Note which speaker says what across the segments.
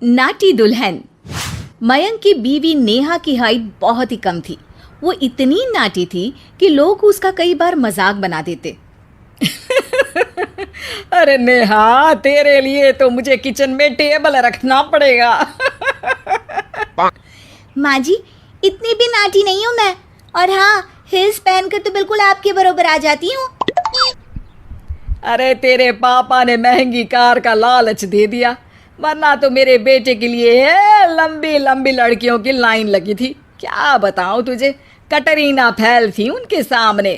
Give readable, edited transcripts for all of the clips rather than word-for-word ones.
Speaker 1: नाटी दुल्हन। मयंक की बीवी नेहा की हाइट बहुत ही कम थी। वो इतनी नाटी थी कि लोग उसका कई बार मजाक बना देते।
Speaker 2: अरे नेहा, तेरे लिए तो मुझे किचन में टेबल रखना पड़ेगा।
Speaker 3: माँ जी, इतनी भी नाटी नहीं हूँ मैं। और हाँ, हिल्स पहनकर तो बिल्कुल आपके बराबर आ जाती हूँ।
Speaker 2: अरे तेरे पापा ने महंगी कार का लालच दे दिया, वरना तो मेरे बेटे के लिए लंबी लंबी लड़कियों की लाइन लगी थी। क्या बताऊं तुझे, कटरीना फैल थी उनके सामने।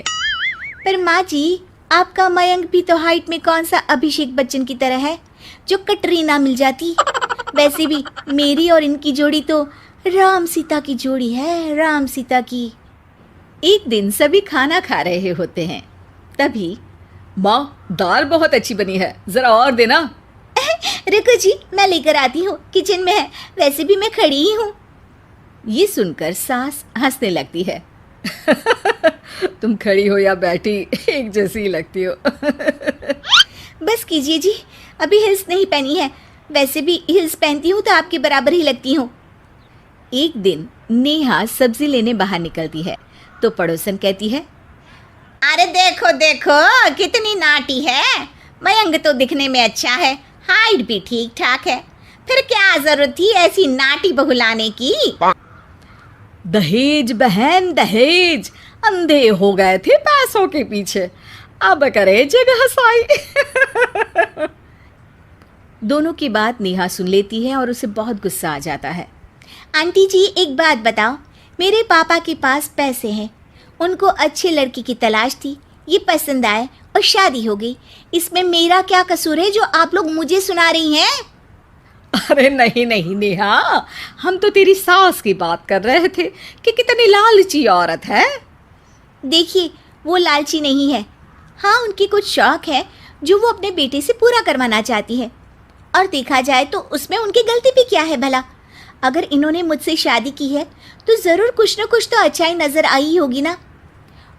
Speaker 3: पर माँ जी, आपका मयंक भी तो हाइट में कौन सा अभिषेक बच्चन की तरह है जो कटरीना मिल जाती। वैसे भी मेरी और इनकी जोड़ी तो राम सीता की जोड़ी है, राम सीता की।
Speaker 1: एक दिन सभी खाना खा रहे होते हैं, तभी
Speaker 2: माँ, दाल बहुत अच्छी बनी है, जरा और देना।
Speaker 3: रुको जी, मैं लेकर आती हूँ, किचन में है। वैसे भी मैं खड़ी ही हूँ।
Speaker 1: ये सुनकर सास हंसने लगती है।
Speaker 2: तुम खड़ी हो या बैठी, एक जैसी लगती हो।
Speaker 3: बस कीजिए जी, अभी हिल्स नहीं पहनी है। वैसे भी हिल्स पहनती हूँ तो आपके बराबर ही लगती हूँ।
Speaker 1: एक दिन नेहा सब्जी लेने बाहर निकलती है तो पड़ोसन कहती है,
Speaker 3: अरे देखो देखो, कितनी नाटी है। मयंक तो दिखने में अच्छा है, हाइट भी ठीक ठाक है। फिर क्या जरूरत थी ऐसी नाटी बहू लाने की।
Speaker 2: दहेज बहन, दहेज। अंधे हो गए थे पैसों के पीछे, अब करे जगह साई।
Speaker 1: दोनों की बात नेहा सुन लेती है और उसे बहुत गुस्सा आ जाता है।
Speaker 3: आंटी जी, एक बात बताओ, मेरे पापा के पास पैसे हैं, उनको अच्छी लड़की की तलाश थी, ये पसंद आए और शादी हो गई। इसमें मेरा क्या कसूर है जो आप लोग मुझे सुना रही हैं?
Speaker 2: अरे नहीं नहीं नेहा, हम तो तेरी सास की बात कर रहे थे कि कितनी लालची औरत है।
Speaker 3: देखिए, वो लालची नहीं है। हाँ, उनकी कुछ शौक है जो वो अपने बेटे से पूरा करवाना चाहती है। और देखा जाए तो उसमें उनकी गलती भी क्या है भला। अगर इन्होंने मुझसे शादी की है तो ज़रूर कुछ न कुछ तो अच्छाई नज़र आई होगी ना।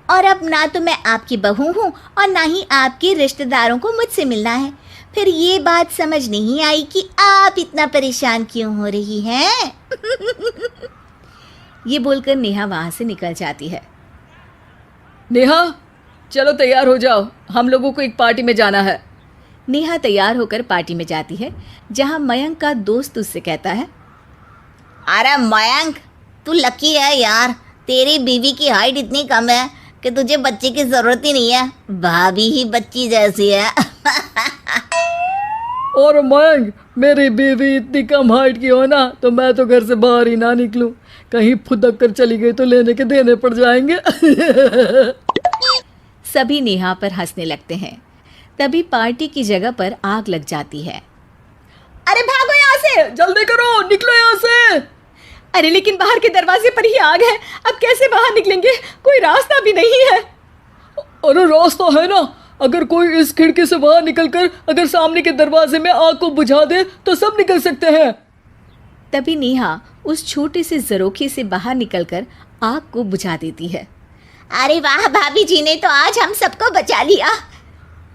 Speaker 3: और अब ना तो मैं आपकी बहू हूँ और ना ही आपके रिश्तेदारों को मुझसे मिलना है। फिर ये बात समझ नहीं आई कि आप इतना परेशान क्यों हो रही हैं।
Speaker 1: ये बोलकर नेहा वहाँ से निकल जाती है।
Speaker 2: नेहा, चलो तैयार हो जाओ, हम लोगों को एक पार्टी में जाना है।
Speaker 1: नेहा तैयार होकर पार्टी में जाती है, जहाँ मयंक का दोस्त उससे कहता है,
Speaker 3: अरे मयंक, तू लकी है यार, तेरी बीवी की हाइट इतनी कम है कि तुझे बच्चे की ज़रूरत ही नहीं है। भाभी ही बच्ची जैसी है।
Speaker 2: और मयंक, मेरी बीवी इतनी कम हाइट की हो ना तो मैं तो घर से बाहर ही ना निकलूं, कहीं फुदक कर चली गई तो लेने के देने पड़ जाएंगे।
Speaker 1: सभी नेहा पर हंसने लगते हैं। तभी पार्टी की जगह पर आग लग जाती है।
Speaker 2: अरे भागो यहाँ से, जल्दी करो, निकलो यहाँ से।
Speaker 1: अरे लेकिन बाहर के दरवाजे पर ही आग है, अब कैसे बाहर निकलेंगे? कोई रास्ता भी नहीं है।
Speaker 2: अरे रास्ता है ना, अगर कोई इस खिड़की से बाहर निकलकर अगर सामने के दरवाजे में आग को बुझा दे तो सब निकल सकते हैं।
Speaker 1: तभी नेहा उस छोटे से जरोखे से बाहर निकलकर आग को बुझा देती है।
Speaker 3: अरे वाह, भाभी जी ने तो आज हम सबको बचा लिया।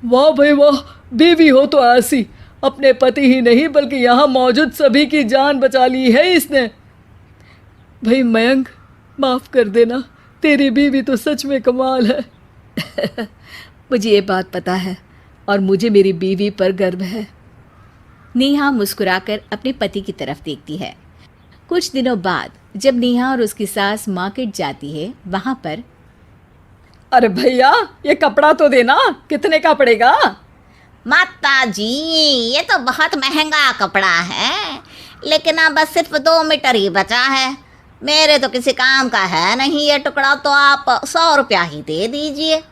Speaker 2: वाह भाई वाह, बीवी हो तो ऐसी, अपने पति ही नहीं बल्कि यहाँ मौजूद सभी की जान बचा ली है इसने। भाई मयंक, माफ़ कर देना, तेरी बीवी तो सच में कमाल है।
Speaker 1: मुझे ये बात पता है और मुझे मेरी बीवी पर गर्व है। नेहा मुस्कुराकर अपने पति की तरफ देखती है। कुछ दिनों बाद जब नेहा और उसकी सास मार्केट जाती है, वहाँ पर,
Speaker 2: अरे भैया, ये कपड़ा तो देना, कितने का पड़ेगा?
Speaker 3: माता जी, ये तो बहुत महंगा कपड़ा है, लेकिन अब बस सिर्फ 2 मीटर ही बचा है। मेरे तो किसी काम का है नहीं ये टुकड़ा, तो आप 100 रुपया ही दे दीजिए।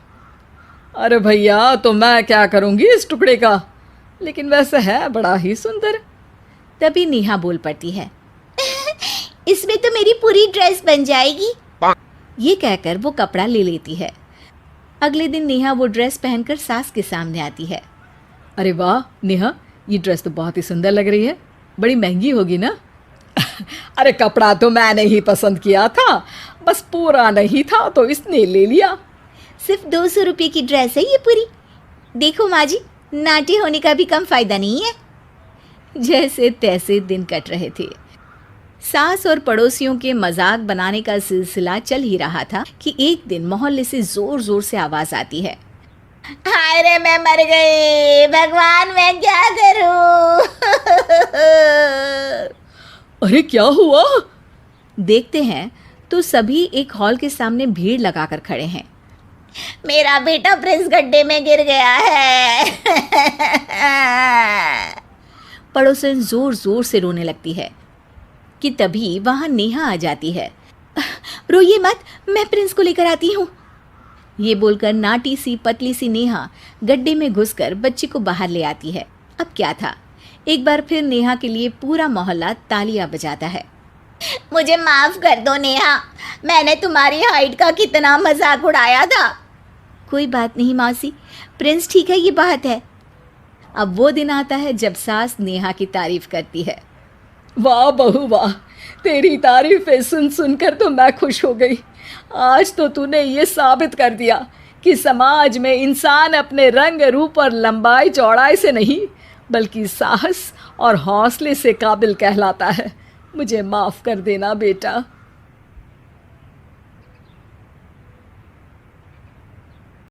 Speaker 2: अरे भैया, तो मैं क्या करूँगी इस टुकड़े का, लेकिन वैसे है बड़ा ही सुंदर।
Speaker 1: तभी नेहा बोल पड़ती है,
Speaker 3: इसमें तो मेरी पूरी ड्रेस बन जाएगी।
Speaker 1: ये कहकर वो कपड़ा ले लेती है। अगले दिन नेहा वो ड्रेस पहनकर सास के सामने आती है।
Speaker 2: अरे वाह नेहा, ये ड्रेस तो बहुत ही सुंदर लग रही है, बड़ी महंगी होगी ना? अरे कपड़ा तो मैंने ही पसंद किया था, बस पूरा नहीं था तो इसने ले लिया।
Speaker 3: सिर्फ 200 रुपये की ड्रेस है ये पूरी। देखो माँ जी, नाटी होने का भी कम फ़ायदा नहीं है।
Speaker 1: जैसे तैसे दिन कट रहे थे। सास और पड़ोसियों के मजाक बनाने का सिलसिला चल ही रहा था कि एक दिन मोहल्ले से जोर जोर से आवाज आती है।
Speaker 3: हाय रे, मैं मर गई, भगवान मैं क्या करूं?
Speaker 2: अरे क्या हुआ?
Speaker 1: देखते हैं तो सभी एक हॉल के सामने भीड़ लगाकर खड़े हैं।
Speaker 3: मेरा बेटा प्रिंस गड्ढे में गिर गया है।
Speaker 1: पड़ोसन जोर जोर से रोने लगती है कि तभी वहां नेहा आ जाती है।
Speaker 3: रोइए मत, मैं प्रिंस को लेकर आती हूँ।
Speaker 1: ये बोलकर नाटी सी पतली सी नेहा गड्ढे में घुसकर बच्ची को बाहर ले आती है। अब क्या था, एक बार फिर नेहा के लिए पूरा मोहल्ला तालियां बजाता है।
Speaker 3: मुझे माफ कर दो नेहा, मैंने तुम्हारी हाइट का कितना मजाक उड़ाया था।
Speaker 1: कोई बात नहीं मौसी, प्रिंस ठीक है, ये बात है। अब वो दिन आता है जब सास नेहा की तारीफ करती है।
Speaker 2: वाह बहू वाह, तेरी तारीफें सुन सुनकर तो मैं खुश हो गई। आज तो तूने ये साबित कर दिया कि समाज में इंसान अपने रंग रूप और लंबाई चौड़ाई से नहीं बल्कि साहस और हौसले से काबिल कहलाता है। मुझे माफ़ कर देना बेटा।